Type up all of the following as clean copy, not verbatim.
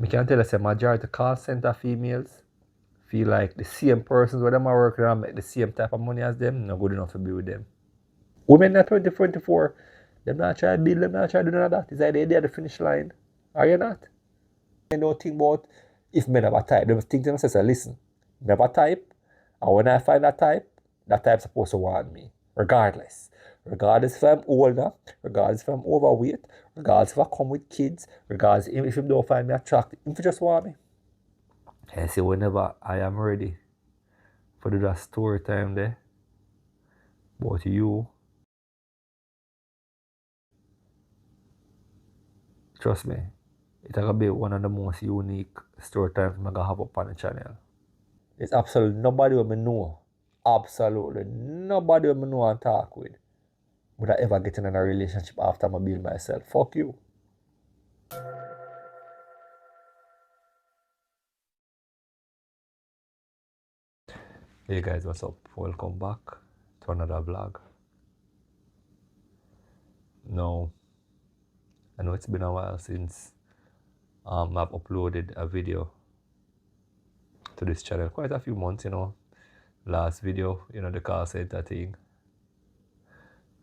I can tell you say majority call center females feel like the same persons where them are working and make the same type of money as them, not good enough to be with them. Women in 2024, them not try to build, them not try to do none of that. It's like they're at the finish line. Are you not? Men don't think about if men have a type. They think to themselves, listen, I have a type, and when I find that type's supposed to want me, regardless. Regardless if I'm older, regardless if I'm overweight, regardless if I come with kids, regardless if you don't find me attractive, if you just want me. I say whenever I am ready for do that story time there, but you, trust me, it's gonna be one of the most unique story times I'm gonna have up on the channel. It's absolutely nobody will me know. Absolutely nobody will me know and talk with. Would I ever get in a relationship after I build myself? Fuck you. Hey guys, what's up? Welcome back to another vlog. Now, I know it's been a while since I've uploaded a video to this channel. Quite a few months, Last video, the call center thing.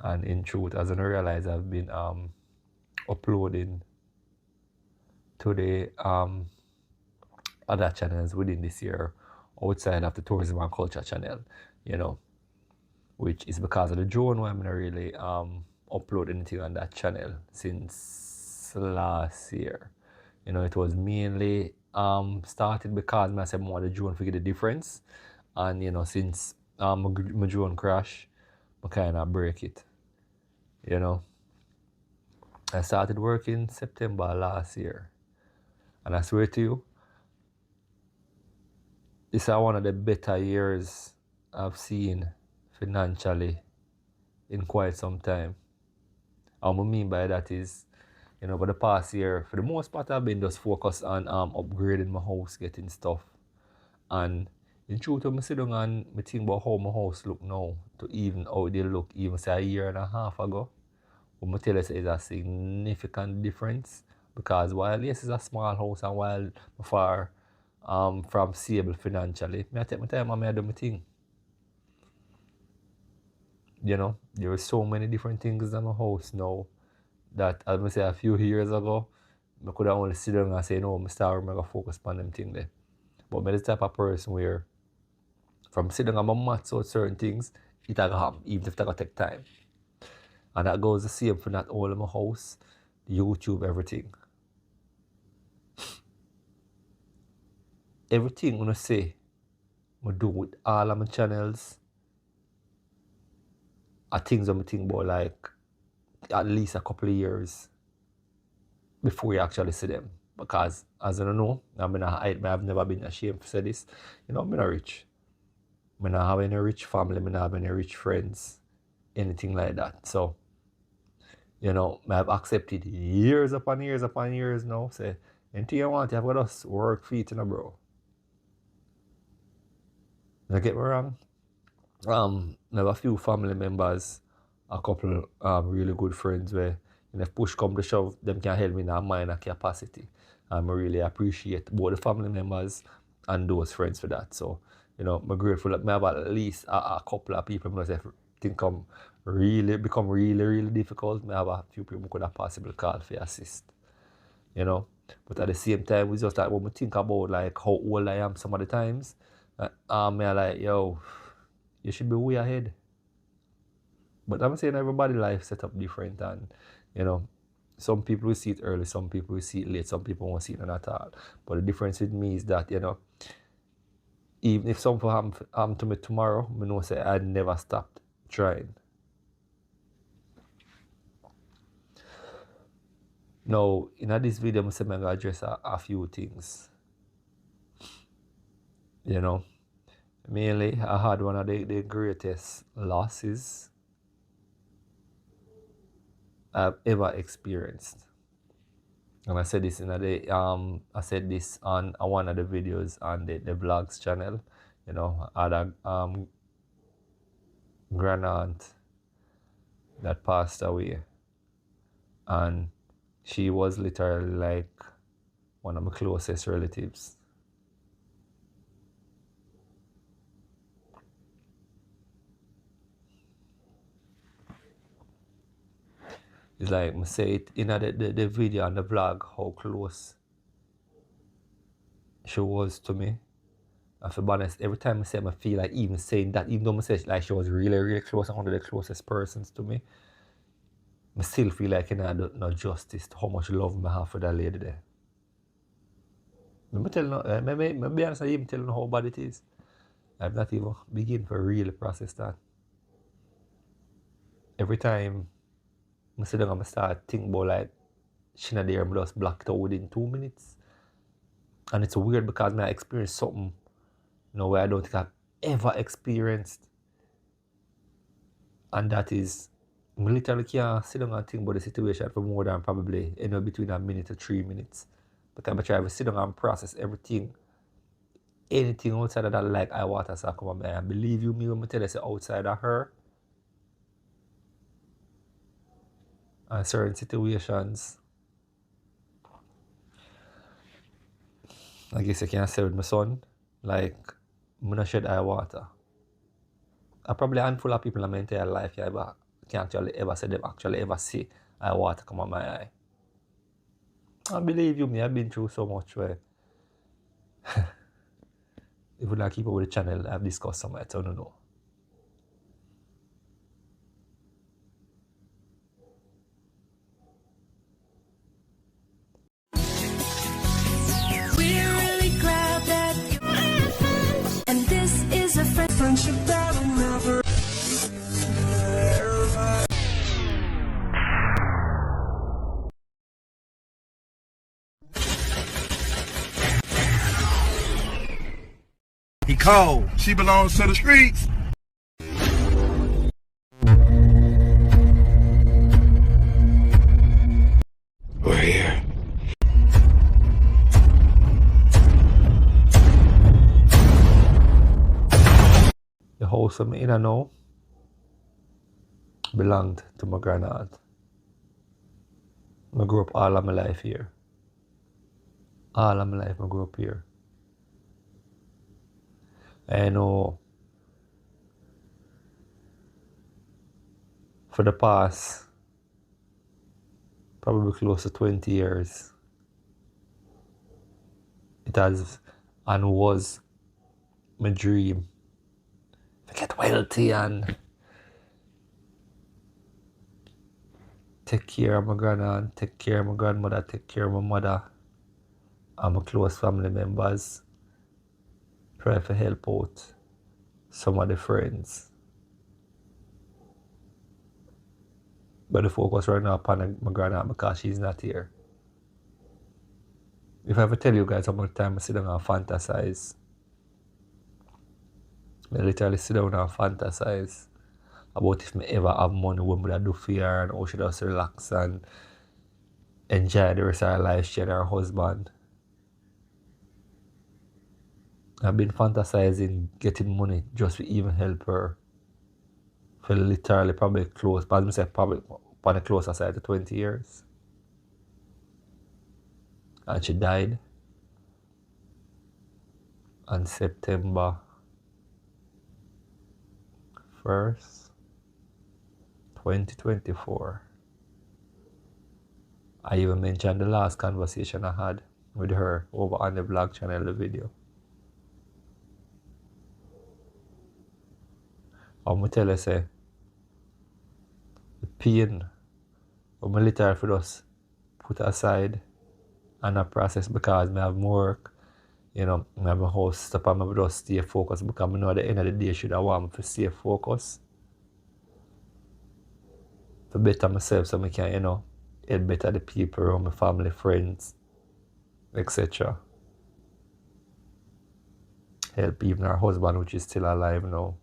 And in truth, as I realize, I've been uploading to the other channels within this year outside of the tourism and culture channel, which is because of the drone why I'm not really upload anything on that channel since last year. It was mainly started because I said more the drone figure the difference. And since my drone crash, I kind of break it. I started working September last year. And I swear to you, this is one of the better years I've seen financially in quite some time. And what I mean by that is, for the past year, for the most part, I've been just focused on upgrading my house, getting stuff. And in truth, when I sit down and I think about how my house look now to even how they look even say a year and a half ago, what I tell you is a significant difference. Because while yes, it's a small house and while far from stable financially, I take my time and I do my thing. There are so many different things in my house now that, as I say, a few years ago, I could have only sit down and say, no, I'm going to focus on them thing there. But I'm the type of person where, from sitting down and maths out certain things, it will happen, even if it will take time. And that goes the same for not all of my house, YouTube, everything. Everything I say, I do with all of my channels, are things I'm thinking about like at least a couple of years before you actually see them. Because as I don't know, I've never been ashamed to say this, I'm not rich. I don't have any rich family, I don't have any rich friends, anything like that. So, I have accepted years upon years upon years now. Say, anything you want, you have got to work for it, bro. Don't get me wrong. I have a few family members, a couple really good friends where, if push come to shove, them can help me in a minor capacity. I really appreciate both the family members and those friends for that. So, I'm grateful that I have at least a couple of people who think become really, really difficult. I have a few people who could have possibly called for assist. But at the same time, it's just like when we think about like how old I am some of the times, I'm like, yo, you should be way ahead. But I'm saying everybody life set up different, and some people will see it early, some people will see it late, some people won't see it at all. But the difference with me is that, even if something happen to me tomorrow, I know say I never stopped trying. Now, in this video, I'm going to address a few things. Mainly, I had one of the greatest losses I've ever experienced. And I said this on one of the videos on the vlogs channel. I had a grand aunt that passed away, and she was literally like one of my closest relatives. It's like I say it in the video and the vlog how close she was to me. And to be honest, every time I say I feel like even saying that, even though I say like she was really, really close and one of the closest persons to me, I still feel like I do no justice to how much love I have for that lady there. Maybe be honest, I even tell you how bad it is. I've not even begin to really process that. Every time I sit down and I start thinking about like she not there, I just block it out within 2 minutes. And it's weird because I experienced something where I don't think I've ever experienced. And that is, I literally can't sit down and think about the situation for more than probably anywhere between a minute to 3 minutes. Because I try to sit down and process everything. Anything outside of that, like I want to come up. And believe you me when I tell you, say outside of her and certain situations, I guess I can say with my son, like, I'm not shed eye water. I probably a handful of people in my entire life can't actually ever say them actually ever see eye water come on my eye. I believe you me, I've been through so much where if we not keep up with the channel, I've discussed some, I don't know. We're really glad that you and this is a friendship that'll never. He cold. She belongs to the streets. We're here. The house I'm in now belonged to my grandaunt. I grew up all of my life here. All of my life I grew up here. I know for the past probably close to 20 years, it has and was my dream to get wealthy and take care of my grandaunt, take care of my grandmother, take care of my mother and my close family members. Try to help out some of the friends. But the focus right now upon my grandaunt because she's not here. If I ever tell you guys how much time I sit down and fantasize, I literally sit down and fantasize about if I ever have money, what I do for her and how she just relax and enjoy the rest of her life, she and her husband. I've been fantasizing getting money just to even help her for literally probably close, but I say probably on the closer side to 20 years. And she died on September 1st, 2024. I even mentioned the last conversation I had with her over on the vlog channel, the video. I'm going to tell her, say, the pain of my literally for just put aside and a process because I have more work. I have a house step and I just stay focused because I know at the end of the day should I want me to stay focused. To better myself so I can, help better the people around my family, friends, etc. Help even her husband, which is still alive now.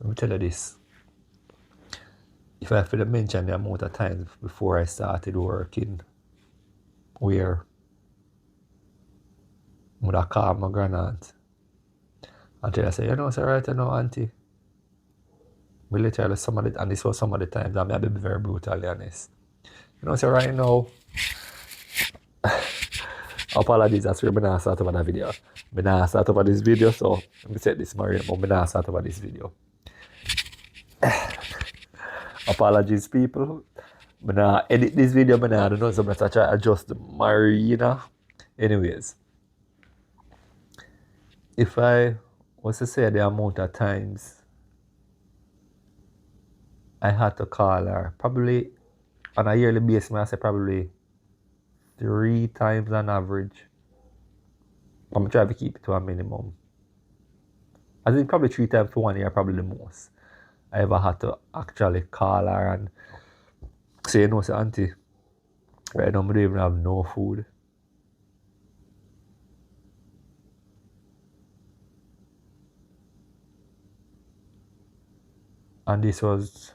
Let me tell you this. If I have to mention the amount of times before I started working, where I would have called my grandaunt and tell her, say, it's all right, auntie. We literally and this was some of the times, I may be very brutally honest. You know, so right now, apologies, that's where I'm not start over that video. I'm not start over this video, so let me set this Mario, but I'm not start over this video. Apologies, people. I'm not edit this video, but I don't know, so I'm going to try to adjust the marina. Anyways, if I was to say the amount of times I had to call her, probably on a yearly basis, I say probably 3 times on average. I'm trying to keep it to a minimum. I think probably 3 times for 1 year, probably the most I ever had to actually call her and say, no, say, auntie, right now I don't even have no food. And this was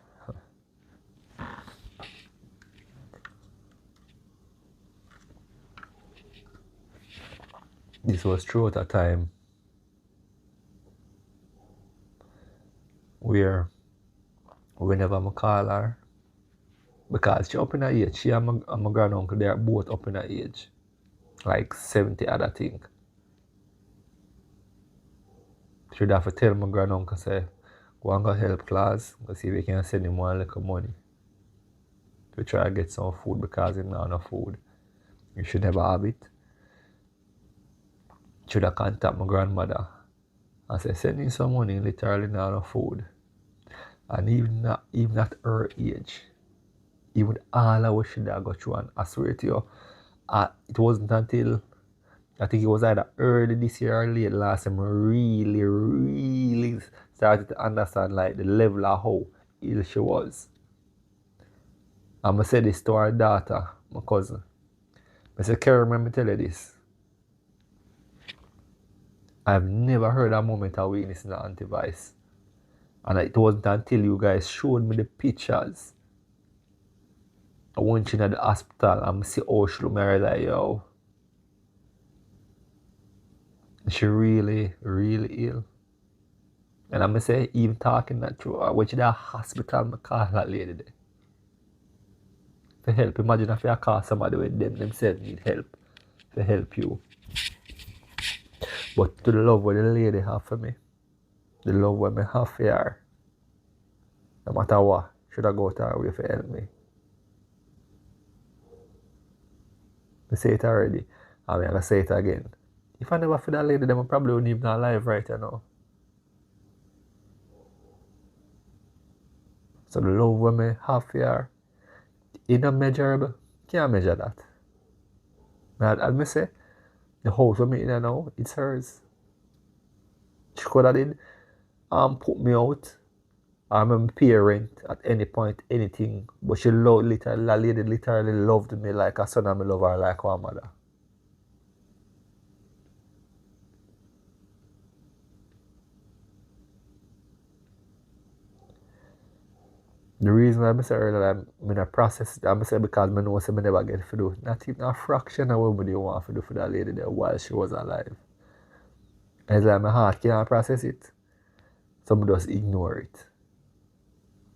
throughout a time where whenever I call her, because she up in her age, she and my granduncle, they are both up in her age, like 70 other thing. She'd have to tell my granduncle, say, go and go help class, go see if we can send him one little money to try to get some food because he don't have no food. You should never have it. Should have contact my grandmother and say, send me some money, literally not no food. And even at her age, even all of what she did go through, and I swear to you, it wasn't until I think it was either early this year or late last time I really started to understand like the level of how ill she was. I'm gonna say this to her daughter, my cousin. I said, Kerry, remember tell you this. I've never heard a moment of weakness in the anti-vice. And it wasn't until you guys showed me the pictures. I went in at the hospital and see how she looked, I like, yo. She really ill. And I'm gonna say, even talking that through, I went to the hospital, I call that lady there. For help. Imagine if you call somebody with themselves need help. To help you. But to the love what the lady have for me, the love what I have for her, no matter what, should I go to her way for help me. I say it already, I'm gonna say it again. If I never feel that lady, then I probably wouldn't even alive right now. So the love what I have for her, it's not measurable. Can't measure that. As I say, the house with me in now, it's hers. She could have did put me out. I'm pay rent at any point, anything. But she literally, that lady literally loved me like a son and I love her like her mother. The reason why I say earlier that I'm in a process, I'm say because I know I never get to do not even a fraction of what I want to do for that lady there while she was alive. And it's like my heart can't process it. So I just ignore it.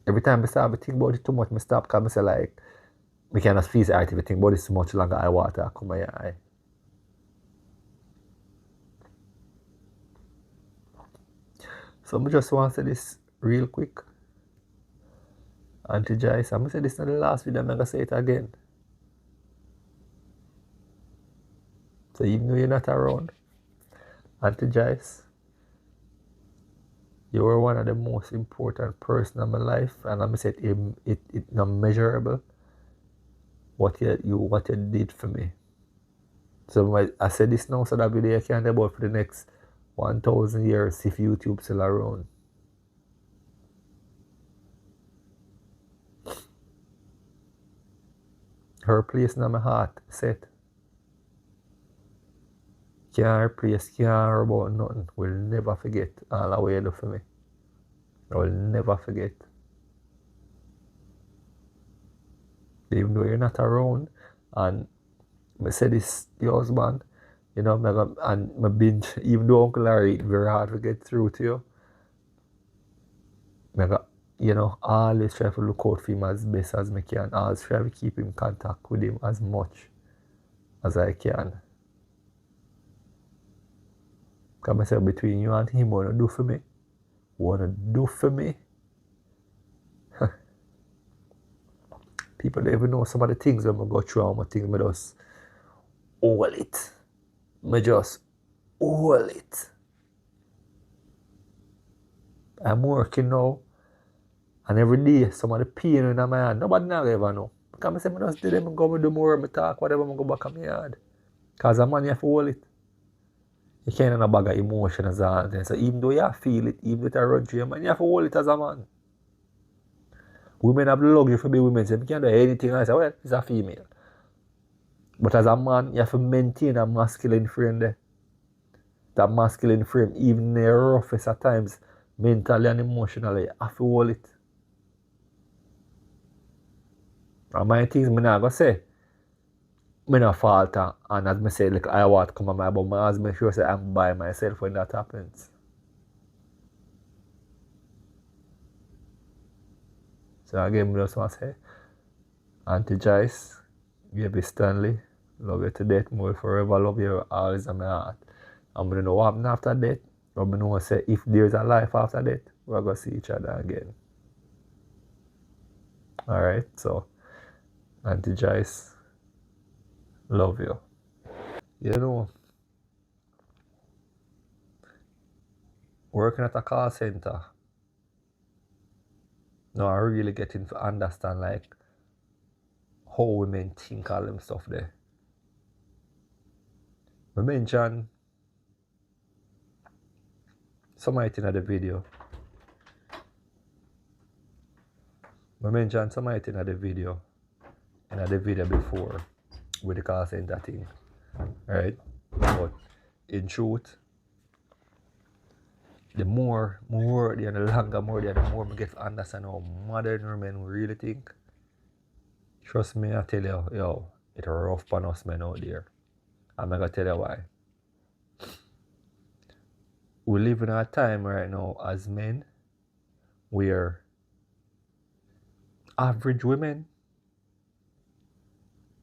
Every time I start to think about it too much, I stop because I say like, I can't feel the art if I think about it too much longer, I water come my eye. So I just want to say this real quick. Auntie Joyce, I'm going to say this in the last video, I'm going to say it again. So even though you're not around, Auntie Joyce, you were one of the most important person in my life, and I'm going to say it's not measurable what you did for me. So I said this now so that video can be about for the next 1,000 years if YouTube's still around. Her place in my heart set. Can't replace, can't about nothing. Will never forget all the way you do for me. I will never forget. Even though you're not around, and I say this to your husband, you know, and my binge, even though Uncle Larry, it's very hard to get through to you. you know, always try to look out for him as best as I can. Always try to keep in contact with him as much as I can. Because I say between you and him, what you do for me? What you do for me? People don't even know some of the things when I go through all my things. I just hold it. I just hold it. I'm working now, and every day some of the pain in my hand, nobody never ever know. Because I say I just did them, I go do more, I talk, whatever, I go back on my yard. Because a man, you have to hold it. You can't have a bag of emotions and things. So even though you feel it, even if it run through you, man, you have to hold it as a man. Women have the luxury for being women, so you can't do anything. I say, well, it's a female. But as a man, you have to maintain a masculine frame there. That masculine frame, even in the roughest at times, mentally and emotionally, you have to hold it. And my things, I'm not going to say, I'm not falter. And as I say, like, I want to come on my bum, I make sure say I'm by myself when that happens. So again, I just want to say, Auntie Joyce, baby Stanley, love you to death, more forever, love you always in my heart. I'm going to know what happened after death, but I know say if there's a life after death, we're going to see each other again. Alright, so Auntie Joyce, love you. You know, working at a call center, now I really getting to understand like how women think all them stuff there. I mentioned somebody in the video. I mentioned somebody in the video before with the call center thing. Right? But in truth, the more work there, the longer more there, the more I get to understand how modern women really think. Trust me, I tell you, yo, it's rough for us men out there. I'm gonna tell you why. We live in a time right now as men where average women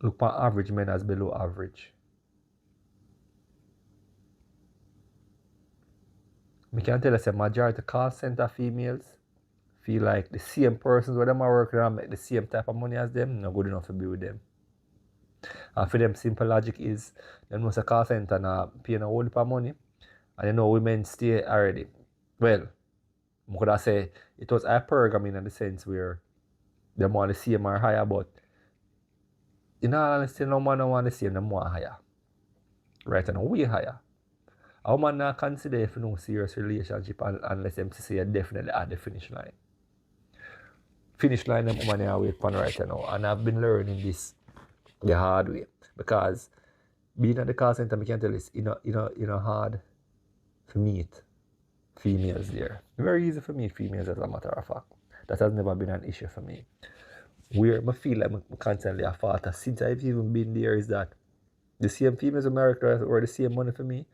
look at average men as below average. I can tell you the majority of call center females feel like the same persons where them are working and make the same type of money as them, not good enough to be with them. And for them, simple logic is, them know a call center now paying a whole heap of money, and you know women stay already. Well, I could have say it was hypergamy in the sense where them want the same or higher, but in all honesty, no man don't want the same, them want higher. Right, and way higher. A woman not consider if no serious relationship unless them say definitely at the finish line. Finish line them woman are wait for right now. And I've been learning this the hard way. Because being at the call center, I can tell it's hard to meet females there. Very easy for me, females as a matter of fact. That has never been an issue for me. Where I feel like I'm constantly a falter since I've even been there is that the same females in America or the same money for me,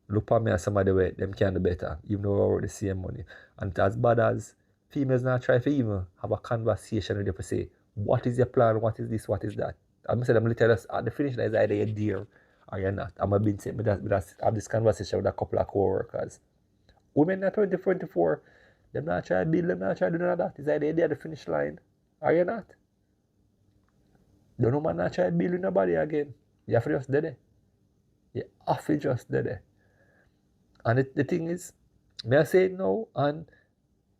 look at me as somebody where them can do better, even though we're the same money. And as bad as females not try to even have a conversation with you to say, what is your plan, what is this, what is that? I'm saying I'm literally at the finish line is either you're there or you're not. I'm been saying have this conversation with a couple of co-workers. Women in 2024, them not try to build, them not try to do none of that. It's either you're there at the finish line or you're not. Don't know man not try to build with nobody again. You have to just do it. You have to just do it. And the thing is, may I say it now, and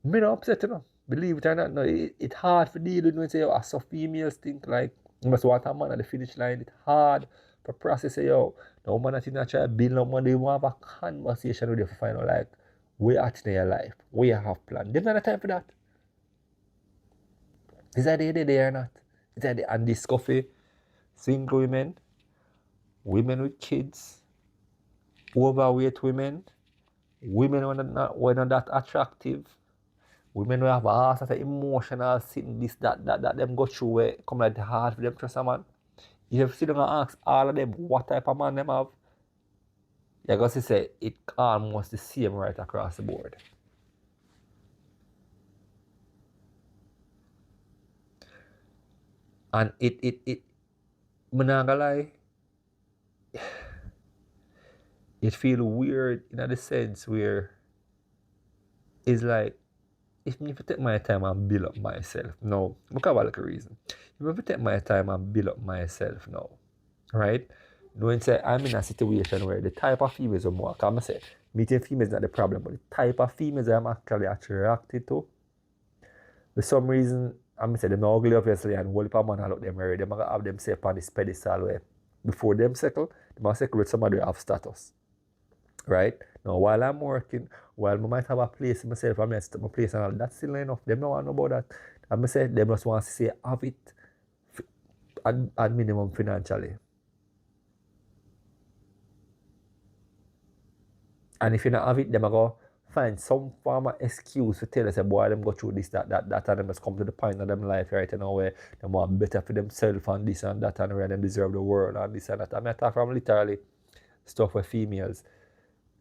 me not upset, you know. Believe it or not, no, it's hard for deal with when you say, yo, some females think like, you must want a man at the finish line. It's hard for process, say, yo, no man that not try to build no man, they want to have a conversation with you to find out, like, where at in your life, where you have planned. There's not a time for that. Is that the day or not? Is that the, and this coffee, single women with kids, overweight women who are not that attractive, women who have all sorts of emotional sin, this, that them go through where come like the hard for them trust a man. You have sit down and ask all of them what type of man them have, you're going to say it almost the same right across the board. And I'm not gonna lie, it feel weird in the sense where it's like, if me take my time and build up myself now, because of a reason. If I take my time and build up myself now, right? Knowing say I'm in a situation where the type of females I'm more, because I say meeting females is not the problem, but the type of females I'm actually attracted to, for some reason, I'm say them ugly obviously, and whole heap of man look them married, them gonna have themselves on this pedestal where before them settle, they must settle with somebody who have status. Right? Now, while I'm working, while I might have a place in myself, I might set up my place and all, that's still not enough. Them don't want to know about that. I'm say them just want to say have it at minimum financially. And if you not have it, them go find some form of excuse to tell us, boy, them go through this, that, and them just come to the point of them life right now where they want better for themselves and this and that, and where them deserve the world and this and that. I mean, I talk from literally stuff where females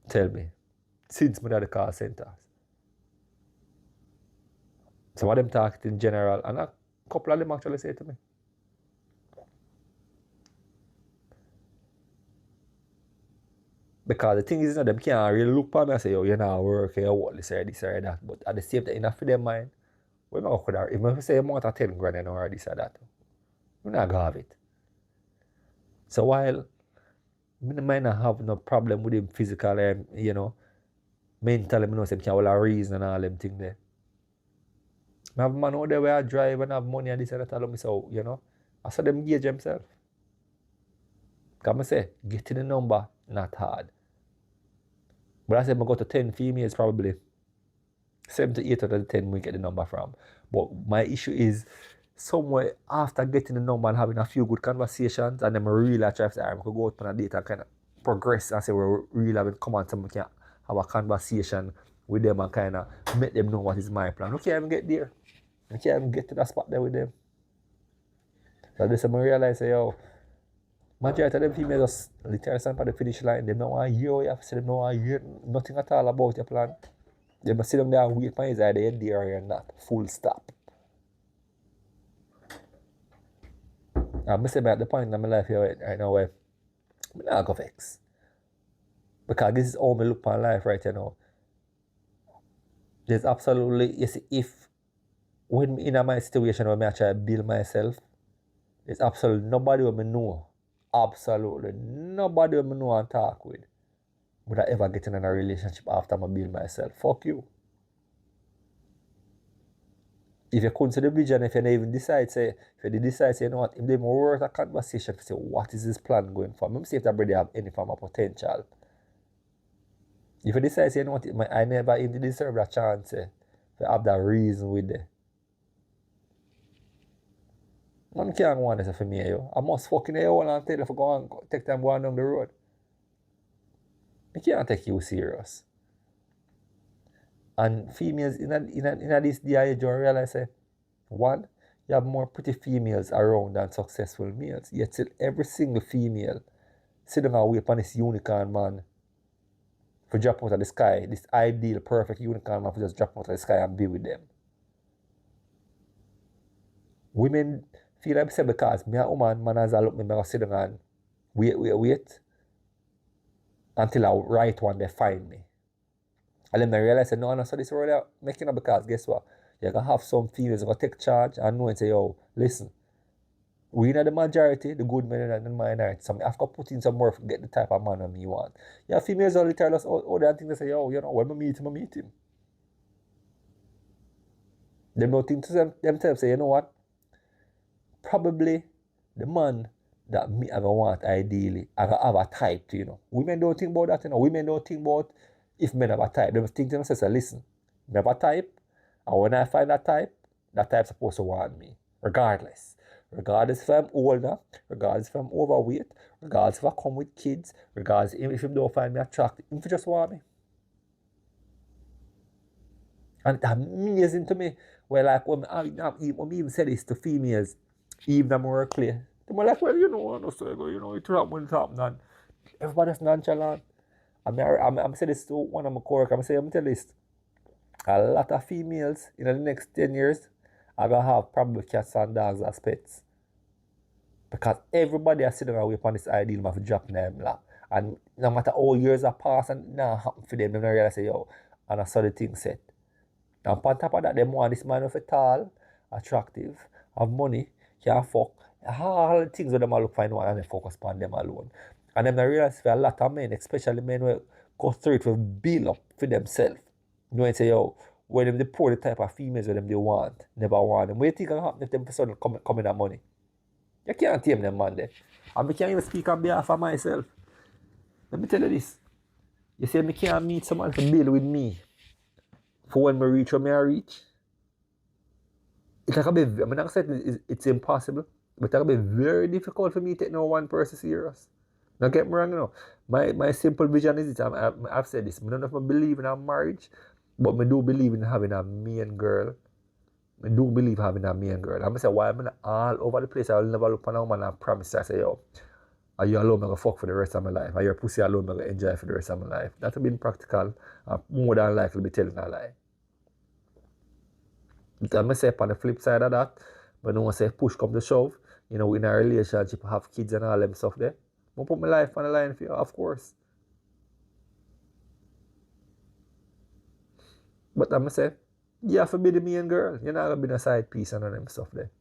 tell me since me at the call centers. Some of them talk in general, and a couple of them actually say to me, because the thing is, them can't really look upon me and say, yo, you're not working, you want this or that. But at the same time, enough for their mind, we're not going to, if I say you want a 10 grand or this or that, we're not going to have it. So while I might not have no problem with him physically, mentally, I know some can all a reason and all them things there. I have a man out there where I drive and have money and this and that, I so, I saw them gauge themselves. Because I say, getting the number, not hard. But I said, I go to 10 females probably. 7 to 8 out of the 10 we get the number from. But my issue is, somewhere after getting the number and having a few good conversations, and then I really try to say, I could go out on a date and kind of progress and say, we're really having come on, so we can have a conversation with them and kind of make them know what is my plan. We can't even get there. We can't even get to that spot there with them. So this time I realize, yo, majority of them females just literally stand by the finish line. They don't want to hear what you have to say. They don't want to hear nothing at all about your plan. They must sit down there and wait for his either you're there or you're not. Full stop. I'm at the point in my life here right now where I'm not going to vex. Because this is how I look upon life right now. There's absolutely, you see, if when I'm in my situation where I try to build myself, there's absolutely nobody who I know. Absolutely nobody who I know and talk with would I ever get in a relationship after I build myself. Fuck you. If you couldn't see the vision, if you even decide, say, you know what, if they more worth a conversation to say, what is this plan going for? Let me see if that brother have any form of potential. If you decide, say, you know what, I never even deserve that chance, to have that reason with it. Man can't go on this for me, yo. I must fucking hear and tell you for go and take time going down the road. I can't take you serious. And females in this day age, you realize, one, you have more pretty females around than successful males. Yet still every single female sit down and wait upon this unicorn man for drop out of the sky. This ideal, perfect unicorn man for just drop out of the sky and be with them. Women feel like say because me a woman, man as I look me, I sit down and wait until I right one they find me. And then I realize no, so this world making up because guess what? You're gonna have some females gonna take charge and know and say, yo, listen, we are the majority, the good men and the minority. So I have to put in some work to get the type of man me want. Yeah, females only tell us all the things they say, yo, when I meet him. They don't think to themselves, say, you know what? Probably the man that me I want ideally, I have a type to, Women don't think about that, Women don't think about if men have a type. They think to themselves, listen, I have a type, and when I find that type's supposed to want me, regardless. Regardless if I'm older, regardless if I'm overweight, regardless if I come with kids, regardless if you don't find me attractive, if you just want me. And it's amazing to me, where like when I even say this to females, even in my workplace, they're like, well, I say, it happened when it happened, and everybody's nonchalant. I'm saying this to one of my coworkers, I'm saying, I'm telling this, a lot of females in the next 10 years are going to have probably cats and dogs as pets. Because everybody is sitting away upon this ideal of dropping them lap. And no matter how years have passed and now happen for them, they don't realize say, yo, and I saw the thing set. And on top of that, them want this man of a tall, attractive, have money, can fuck. All the things that them all look fine and they focus on them alone. And them don't realize for a lot of men, especially men who go through it with build up for themselves. You know, and say, yo, when them they pour the type of females that them they want, never want them. What do you think will happen if them suddenly come in that money? You can't tame them man there. And I can't even speak on behalf of myself. Let me tell you this. You say I can't meet someone to build with me for when I reach where I reach. It's like I'm not saying it's impossible, but it'll be very difficult for me to take no one person serious. Now get me wrong, you know. My simple vision is this. I've said this. I don't know if I believe in a marriage, but I do believe in having a main girl. I do believe having a main girl. I'm going to say, why I'm all over the place. I'll never look for a woman and promise her, I say, yo, are you alone, I'm going to fuck for the rest of my life? Are your pussy alone, I'm going to enjoy for the rest of my life? That would be practical. More than likely be telling a lie. But I'm going to say, on the flip side of that, but no one say, push come to shove, you know, in a relationship, have kids and all them stuff there. I'm going to put my life on the line for you, of course. But I'm going to say, you have to be the main girl. You're not going to be a side piece and all them stuff there.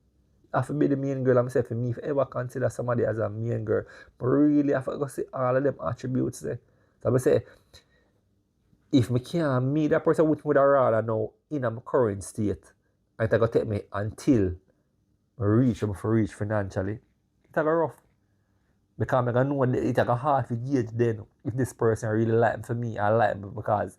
I have to be the main girl. I'm saying for me, if I ever consider somebody as a main girl, but really I have to go see all of them attributes there. So I say, if I can't meet that person with a rather now in my current state, it's going to take me until I reach financially. It's going to rough. Because I'm going to know it's going to hard to gauge then if this person really like me for me, I like me because,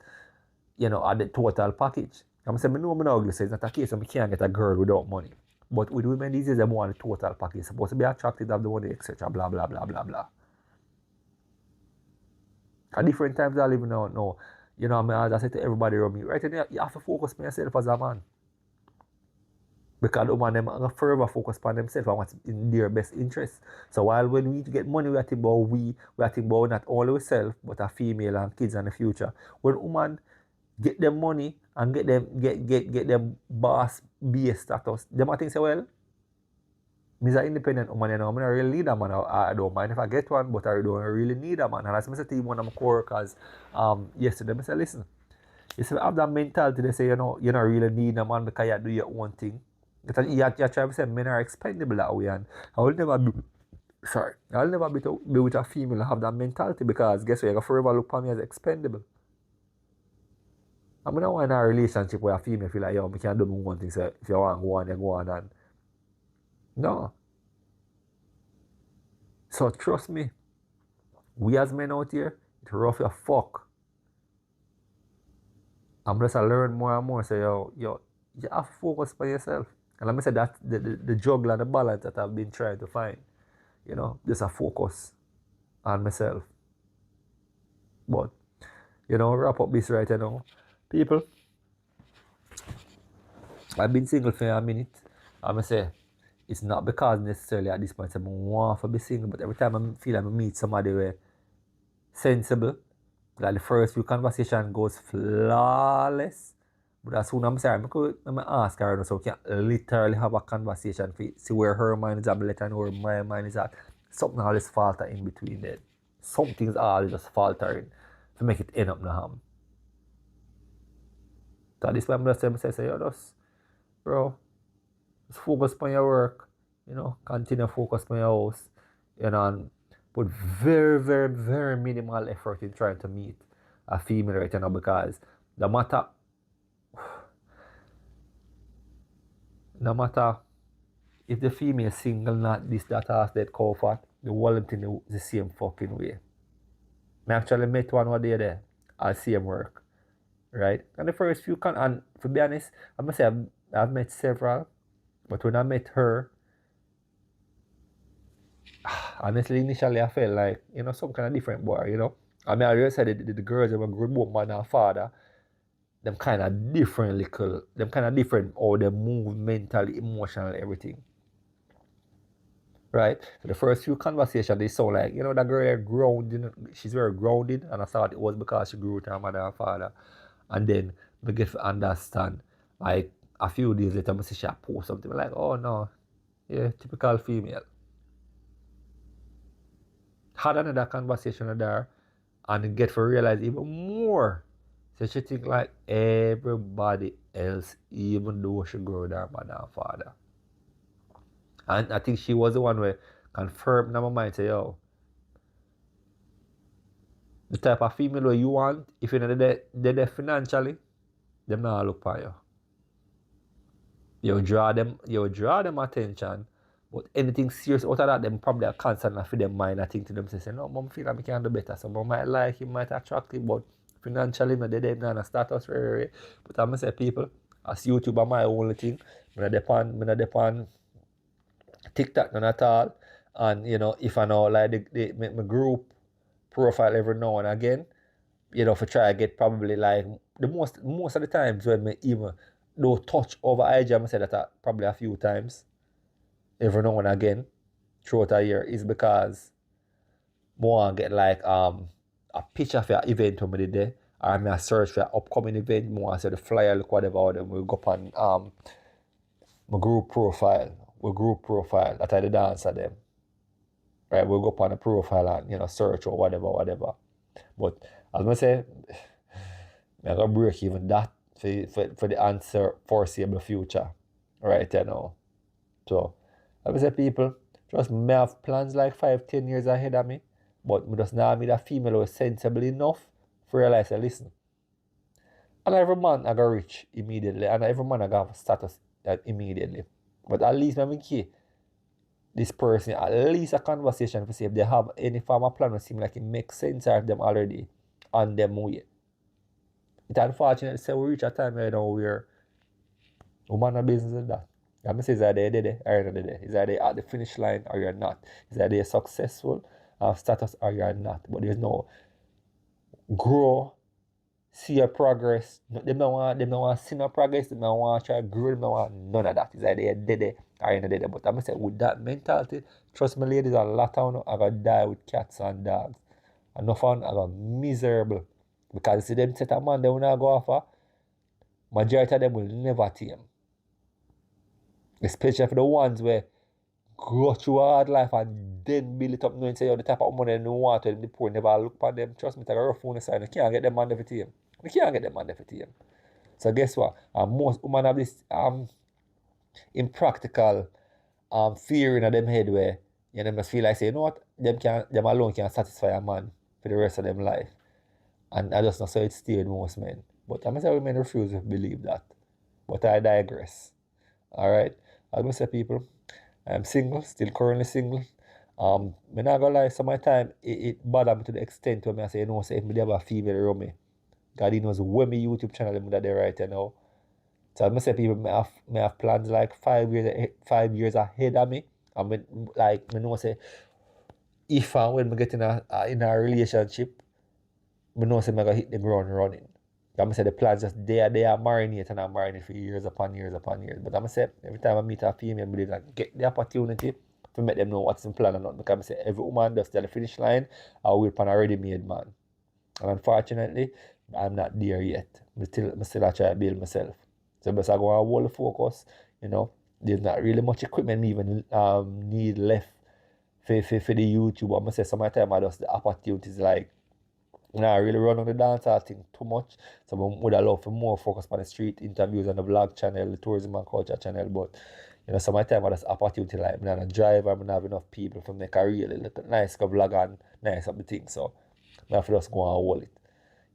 you know, at the total package. I'm saying, I know I'm not ugly, so it's not a case of I can't get a girl without money. But with women these days, they want the total package. It's supposed to be attractive, have the money, etc. Blah, blah, blah, blah, blah. At different times I live now, no. You know, I say to everybody around me, right, and you have to focus on yourself as a man. Because the woman, them are forever focus on themselves and what's in their best interest. So while when we get money, we are thinking about we are thinking about not only ourselves, but a female and kids in the future. When woman get them money and get them boss base status, them I think say, well, I'm an independent woman, you know, I don't really need a man. I don't mind if I get one, but I don't really need a man. And as I said to one of my co-workers yesterday, I said, listen, you see, have that mentality, they say, you know, you don't really need a man because you do your own thing. You're trying to say men are expendable that way, and I'll never be with a female and have that mentality because guess what, you're going to forever look upon me as expendable. I'm not want in a relationship where a female feel like, yo, I can't do my own thing, so if you want to go on, you go on, and no. So trust me, we as men out here, it's rough as fuck. I'm just learn more and more, so yo, you have to focus on yourself. And let me say that the juggle and the balance that I've been trying to find, you know, just a focus on myself. But, you know, wrap up this right now. People, I've been single for a minute. I'm going to say, it's not because necessarily at this point I want to be single, but every time I feel like I meet somebody where sensible, like the first few conversation goes flawless. But as soon as I'm sorry, I'm ask her so we can literally have a conversation for see where her mind is at, let her know where my mind is at. Something always falter in between there. Something's always just faltering to make it end up in the ham. So this way I'm just saying, yo, just, bro, just focus on your work, you know, continue to focus on your house, you know, and put very, very, very minimal effort in trying to meet a female right now because no matter if the female single, not this, that, ass, that, comfort, the whole thing is the same fucking way. I actually met one day there, I see him work, right? And the first few, and to be honest, I must say I've met several, but when I met her, honestly, initially I felt like, you know, some kind of different boy, you know? I mean, I already said the girls that were good woman and father, them kind of different how they move mentally, emotionally, everything. Right? So the first few conversations, they sound like, you know, that girl grounded, she's very grounded, and I thought it was because she grew with her mother and father. And then we get to understand, like, a few days later, I see she post something like, oh no, yeah, typical female. had another conversation with her and get to realize even more. So she think like everybody else, even though she grew with her mother and father. And I think she was the one who confirmed in my mind, say, yo, the type of female where you want, if you're not there financially, them not look for you. You draw them attention, but anything serious out of that, them probably are constantly for them mind. I think to them say, no, mom feel like I can do better. So mom might like him, might attract him, but financially, no, they don't have a status rare. But I'm say people, as YouTube are my only thing. I'm not depend TikTok none at all. And if I know like they make my group profile every now and again, for try to get probably like the most of the times when me even do touch over IG, I say that probably a few times every now and again throughout a year is because more want get like a picture for an event when me did there, or I search for an upcoming event, more want see the flyer look whatever, then we go up on my group profile that I the dancer them. Right, we'll go up on a profile and search or whatever. But as I say, I'm gonna break even that for the answer foreseeable future. Right So I say people, trust me, I have plans like 5-10 years ahead of me. But we just now meet a female who is sensible enough for realize and listen. And every man I got rich immediately, and every man I got status immediately. But at least when we key this person at least a conversation to see if they have any form of plan that seem like it makes sense or if them already on them way. It's unfortunate say we reach a time right now where woman are business in that. I say is either you're there or you're not there. Is either at the finish line or you're not. Is either you're successful status or you're not. But there's no grow, see your progress. They don't want to see no progress. They don't want to try to grow. They don't want none of that. It's either you're dead or you're not dead. But I'm say with that mentality, trust me, ladies, a lot of them are gonna die with cats and dogs. Enough of them are gonna miserable because see them set a man they will not go offer. Majority of them will never tame. Especially for the ones where go through a hard life and then build it up knowing say the type of money they want and the poor never look upon them. Trust me, it's a rough on the side. You can't get them man for team. You can't get them man for team. So guess what? Most women have this impractical fear in them head where them just feel like say, you know what, them alone can satisfy a man for the rest of them life. And I just not so it stay with most men. But I'm say women refuse to believe that. But I digress. Alright. I'm gonna say people, I'm single, still currently single. Me not gonna lie, some of my time it bother me to the extent where I say, say if me have a female around me, God he knows where my YouTube channel is that they right now. So I say people may have plans like 5 years ahead of me. And me know say if and when me get in a relationship, me know say me gonna hit the ground running. I'm say the plans just they are marinate and I marinate for years upon years upon years. But I'm say every time I meet a female, I believe like get the opportunity to make them know what's in plan or not. Because I say every woman does tell the finish line, I will pan a ready-made man. And unfortunately, I'm not there yet. I still try to build myself. So best I go and hold the focus, there's not really much equipment me even need left for the YouTube. I'm gonna say some of the time I just the opportunities like I really run on the dancehall thing too much. So I would allow for more focus on the street interviews and the vlog channel, the tourism and culture channel. But some of the time I just opportunity like I'm not a driver, I'm not have enough people to make a really look nice vlog and nice up the thing. So I have to just go and hold it.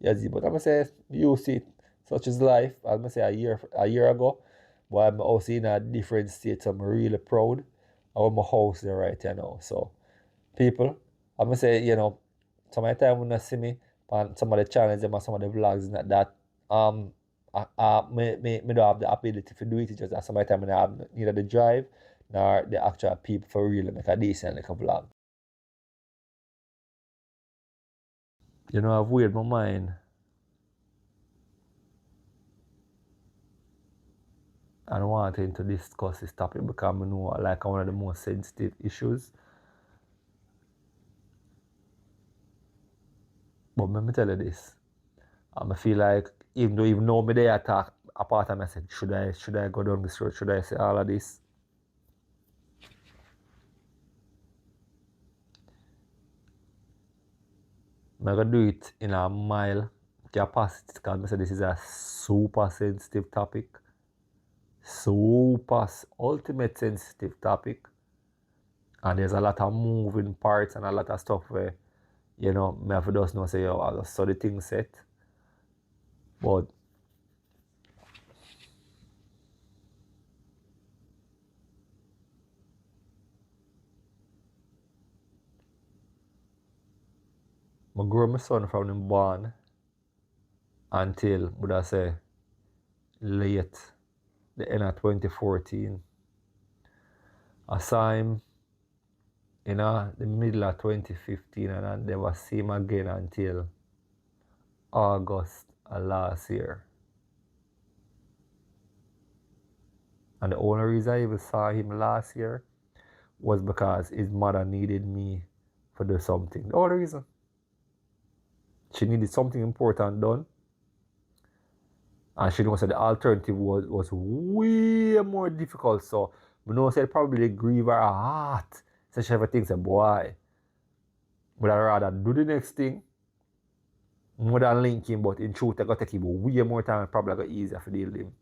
Yes, but I'm gonna say you see it. Such is life. I'm gonna say a year ago, but I'm also in a different state, so I'm really proud of my house there right now. So people, I'm gonna say, some of the time when you see me on some of the channels and some of the vlogs and that me don't have the ability to do it. It's just that some of the time I have neither the drive nor the actual people for real to make a decent like a vlog. I've weighed my mind and wanting to discuss this topic because I know like one of the most sensitive issues. But let me tell you this. I feel like even though me there talk apart and I said, should I go down this road? Should I say all of this? I'm gonna do it in a mild capacity because I say this is a super sensitive topic. Ultimate sensitive topic. And there's a lot of moving parts and a lot of stuff where, me have to just know say, yo, I'll just study things set. But I grew my son from him born until, would I say, late, the end of 2014. I saw him in the middle of 2015 and I never see him again until August of last year. And the only reason I even saw him last year was because his mother needed me to do something. The only reason. She needed something important done. And she knows that the alternative was way more difficult. So we know said probably grieve her heart. So she ever thinks, boy, would I rather do the next thing more than link him, but in truth I got to take him way more time and probably got easier for deal with him.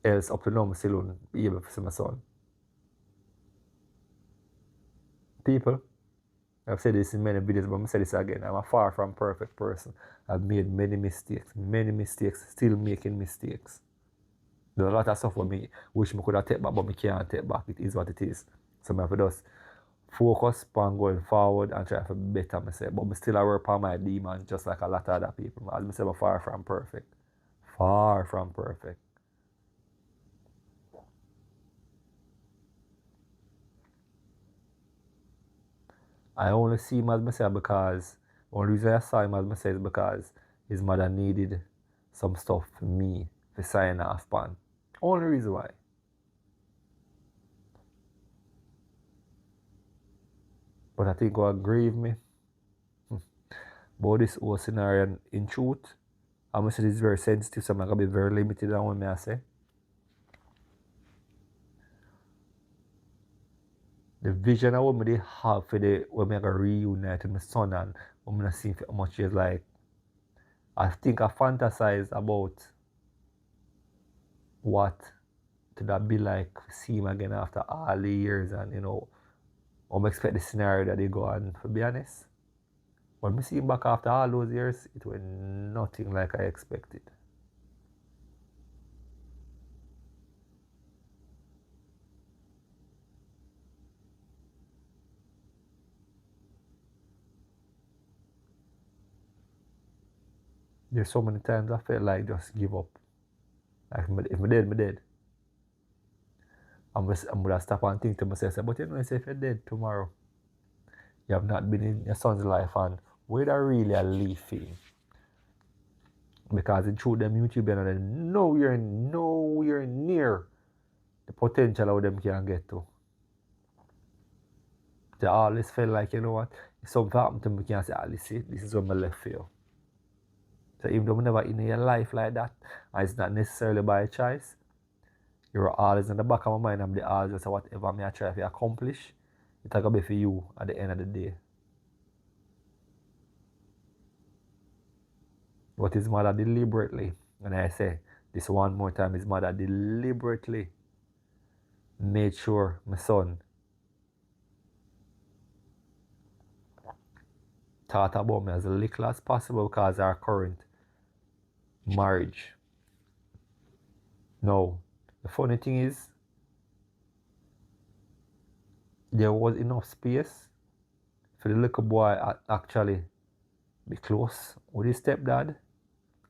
Else up to now I still won't be able to see my son. People, I've said this in many videos, but I'm say this again. I'm a far from perfect person. I've made many mistakes, still making mistakes. There's a lot of stuff for me which I could have taken back, but I can't take back. It is what it is. So I have to just focus on going forward and try to better myself. But I still work on my demons just like a lot of other people. As I say, I'm far from perfect. Far from perfect. I only see him as myself because the only reason I saw him as myself is because his mother needed some stuff for me to sign off on. Only reason why. But I think what grieved me about this whole scenario in truth, I'm going to say this is very sensitive, so I'm going to be very limited on what I say. The vision of what I have for when I reunite with my son and when I see how much he is like, I think I fantasize about what could that be like see him again after all the years and I expect the scenario that they go on, to be honest. When we see him back after all those years, it was nothing like I expected. There's so many times I felt like just give up. Like if I'm dead, I'm dead. I'm gonna stop and think to myself, but if you're dead tomorrow, you have not been in your son's life and where that really a leaf in. Because in truth them YouTube and nowhere near the potential of them can get to. They always felt like, you know what, if something happened to me, you can say, this is when I left for you. So even though I'm never in your life like that, and it's not necessarily by choice, you're always in the back of my mind, I'm the always say whatever I try to accomplish, it's gonna be for you at the end of the day. But his mother deliberately, and I say this one more time, his mother deliberately made sure my son thought about me as little as possible because our current marriage. Now, the funny thing is, there was enough space for the little boy actually be close with his stepdad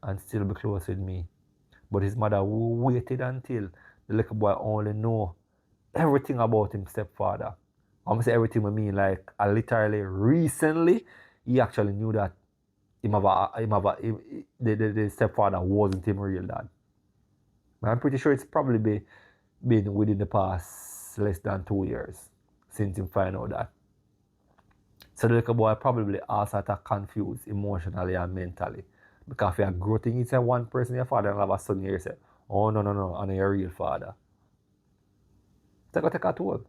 and still be close with me. But his mother waited until the little boy only know everything about his stepfather. I'm gonna say everything I mean like I literally recently he actually knew that the stepfather wasn't his real dad. I'm pretty sure it's probably been within the past less than 2 years since he found out that. So the little boy probably also confused emotionally and mentally. Because if you're growing into one person, your father and have a son, you say, oh no, I'm your real father. It's going to take a toll.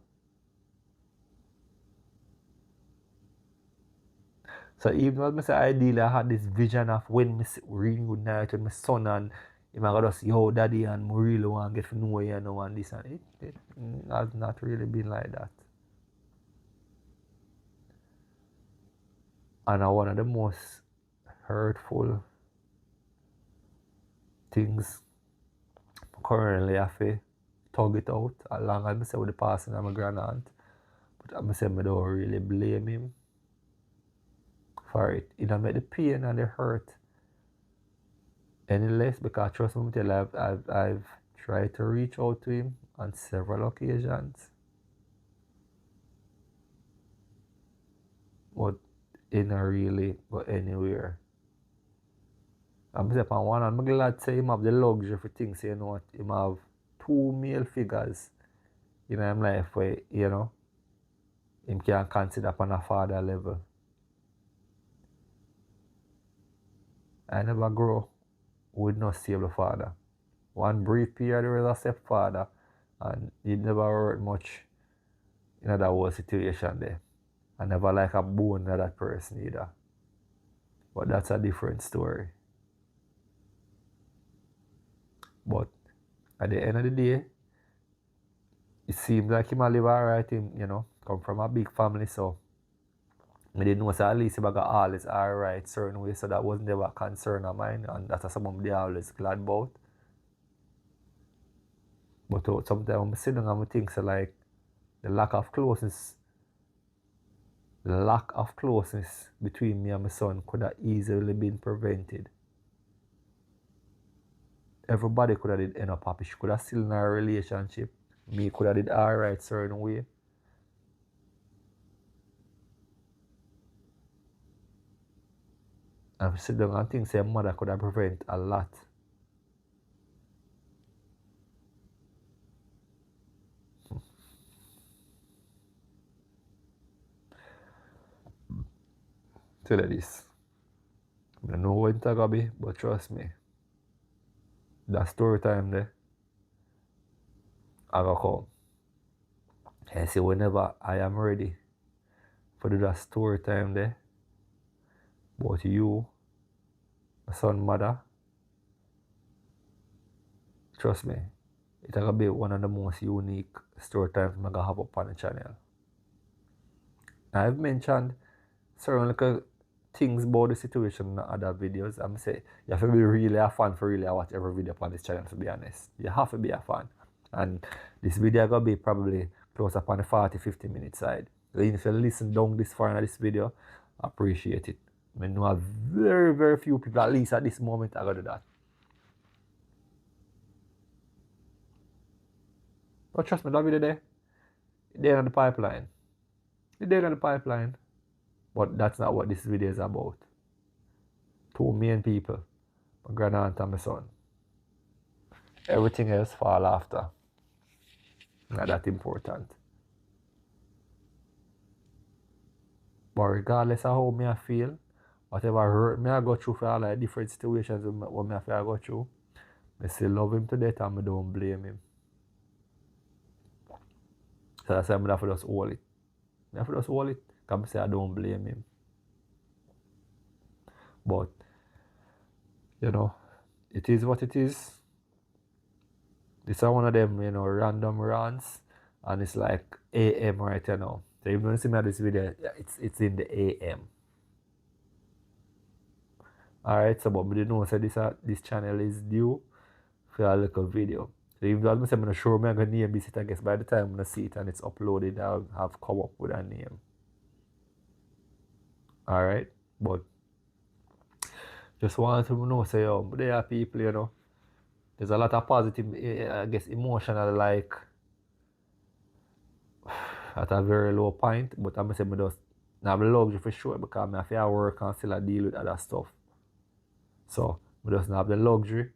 So even though I say ideally I had this vision of when me really good night with my son and him I go just yo daddy and me really want to get to know you know and this and it has not really been like that. And one of the most hurtful things currently I feel tug it out along as I say with the passing of my grand aunt. But I say I don't really blame him for it. It don't make the pain and the hurt any less because trust me, tell you, I've tried to reach out to him on several occasions. But it not really go anywhere. I'm say on one hand, I'm glad say him have the luxury for things, you know what, him have two male figures in his life where, you know, him can consider upon a father level. I never grow with no stable father. One brief period there was a stepfather and he never hurt much in that whole situation there. I never like a bone to that person either. But that's a different story. But at the end of the day, it seems like him a live alright, him, you know, come from a big family, so I didn't know so at least if I got all is alright certain way, so that wasn't ever a concern of mine, and that's something they always glad about. But sometimes I sit down and I think so like the lack of closeness between me and my son could have easily been prevented. Everybody could have did end up happy. She could have still in a relationship. Me could have did alright certain way. And I sit down and think say mother could have prevented a lot. Tell you this. I don't know when it's gonna be, but trust me, that story time there, I gonna come. And see whenever I am ready for do that story time there, but you, my son, mother, trust me, it's gonna be one of the most unique story times I'm gonna have up on the channel. I've mentioned certain little things about the situation in other videos. I'm say you have to be really a fan for really watch every video on this channel, to be honest. You have to be a fan. And this video gonna be probably close up on the 40-50 minute side. So if you listen down this far in this video, I appreciate it. I know very, very few people, at least at this moment, are gonna do that. But trust me, that video there, they're in the pipeline. They're in the pipeline. But that's not what this video is about. Two main people, my grandaunt and my son. Everything else fall after. Not that important. But regardless of how me I feel, whatever hurt me I go through for all like different situations what me I feel I go through, I still love him to death and I don't blame him. So that's why I have to just hold it. I have to just hold it because I say I don't blame him. But, you know, it is what it is. This is one of them, you know, random rants. And it's like AM right now. So even when you see me at this video, it's in the AM. Alright, so but we didn't know so this channel is due for a little video. So even though I'm saying I'm not sure I'm gonna name this it, I guess by the time I'm gonna see it and it's uploaded, I'll have come up with a name. Alright, but just wanted to know say there are people, you know. There's a lot of positive, I guess, emotional like at a very low point, but I'm saying I just have the luxury for sure because I have to work and still deal with other stuff. So I just have the luxury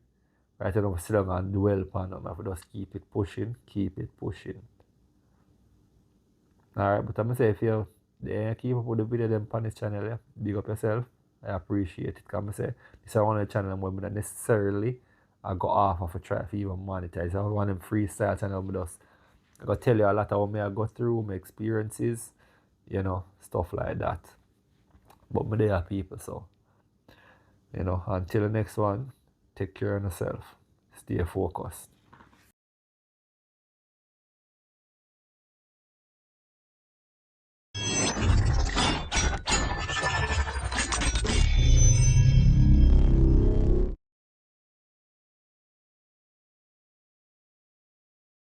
right now to sit down and dwell upon them. I have to just keep it pushing. Alright, but I'm say if you keep up with the video them on this channel, yeah, big up yourself. I appreciate it. Because I say this is one of the channel where I not necessarily I go off of a try to even monetize. I want them freestyle channel I just I gotta tell you a lot of what I go through, my experiences, you know, stuff like that. But me there people, so until the next one, take care of yourself. Stay focused.